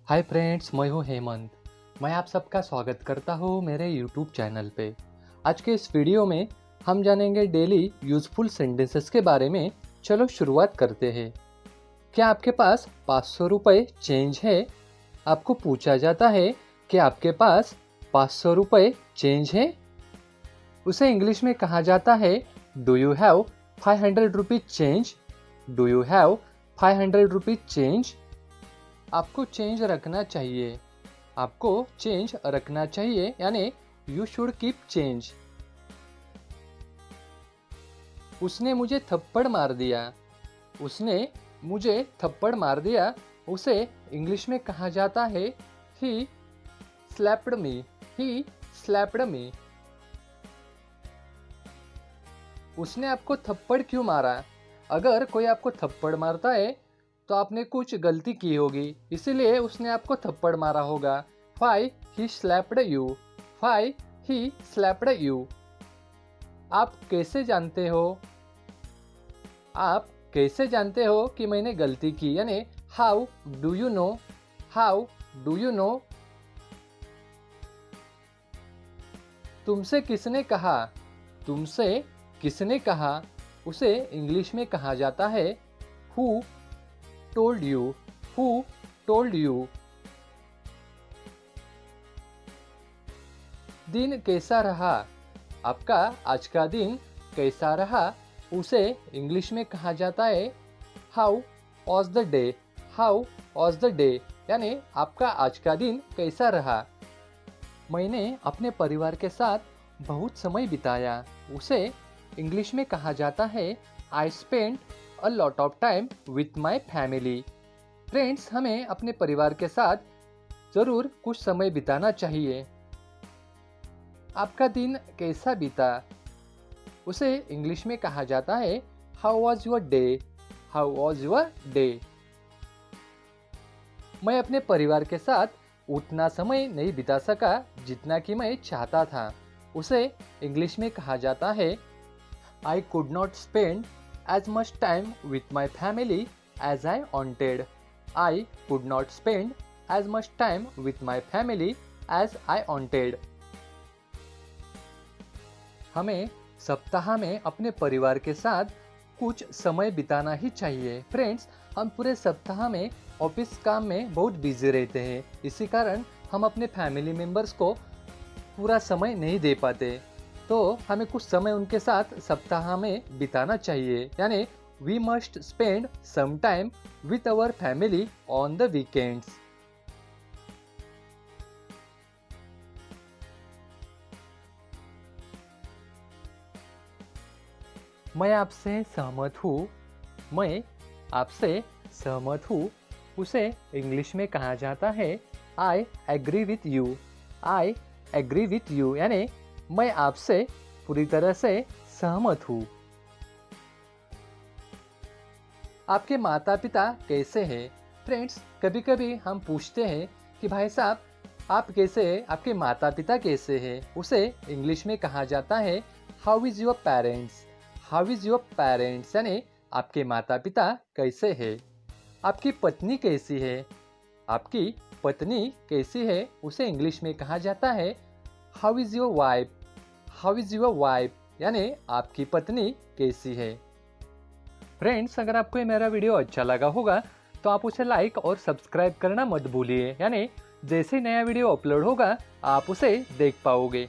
Hi friends, मैं हूँ हेमंत। मैं आप सबका स्वागत करता हूँ मेरे यूट्यूब चैनल पे। आज के इस वीडियो में हम जानेंगे डेली यूज़फुल सेंटेंसेस के बारे में। चलो शुरुआत करते हैं। क्या आपके पास 500 रुपये चेंज है? आपको पूछा जाता है कि आपके पास 500 रुपये चेंज है। उसे इंग्लिश में कहा जाता है do you have 500 rupees change? Do you have 500 rupees change? आपको चेंज रखना चाहिए। आपको चेंज रखना चाहिए यानी यू शुड कीप चेंज। उसने मुझे थप्पड़ मार दिया। उसने मुझे थप्पड़ मार दिया। उसे इंग्लिश में कहा जाता है ही स्लैप्ड मी। ही स्लैप्ड मी। उसने आपको थप्पड़ क्यों मारा? अगर कोई आपको थप्पड़ मारता है तो आपने कुछ गलती की होगी, इसीलिए उसने आपको थप्पड़ मारा होगा। Why he slapped you? Why he slapped you? आप कैसे जानते हो? आप कैसे जानते हो कि मैंने गलती की? यानी how do you know? How do you know? तुमसे किसने कहा? तुमसे किसने कहा? उसे इंग्लिश में कहा जाता है Who told you? Who told you? दिन कैसा रहा? आपका आज का दिन कैसा रहा? उसे इंग्लिश में कहा जाता है how was the day? How was the day? यानी आपका आज का दिन कैसा रहा? मैंने अपने परिवार के साथ बहुत समय बिताया। उसे इंग्लिश में कहा जाता है I spend a lot of time with my family. Friends, हमें अपने परिवार के साथ ज़रूर कुछ समय बिताना चाहिए। आपका दिन कैसा बीता? उसे इंग्लिश में कहा जाता है how was your day? How was your day? मैं अपने परिवार के साथ उतना समय नहीं बिता सका जितना कि मैं चाहता था। उसे इंग्लिश में कहा जाता है I could not spend as much time with my family as I wanted. I could not spend as much time with my family as I wanted. हमें सप्ताह में अपने परिवार के साथ कुछ समय बिताना ही चाहिए। फ्रेंड्स, हम पूरे सप्ताह में ऑफिस काम में बहुत बिजी रहते हैं, इसी कारण हम अपने फैमिली मेम्बर्स को पूरा समय नहीं दे पाते। तो हमें कुछ समय उनके साथ सप्ताह में बिताना चाहिए। यानी we must spend some time with our family on the weekends. मैं आपसे सहमत हूँ। मैं आपसे सहमत हूँ। उसे इंग्लिश में कहा जाता है I agree with you. I agree with you यानी मैं आपसे पूरी तरह से सहमत हूँ। आपके माता पिता कैसे हैं? फ्रेंड्स, कभी कभी हम पूछते हैं कि भाई साहब आप कैसे हैं? आपके माता पिता कैसे हैं? उसे इंग्लिश में कहा जाता है how is your parents? How is your parents यानी आपके माता पिता कैसे हैं? आपकी पत्नी कैसी है? आपकी पत्नी कैसी है? उसे इंग्लिश में कहा जाता है how is your wife? How is your wife यानी आपकी पत्नी कैसी है? फ्रेंड्स, अगर आपको ये मेरा वीडियो अच्छा लगा होगा तो आप उसे लाइक और सब्सक्राइब करना मत भूलिए। यानी जैसे नया वीडियो अपलोड होगा आप उसे देख पाओगे।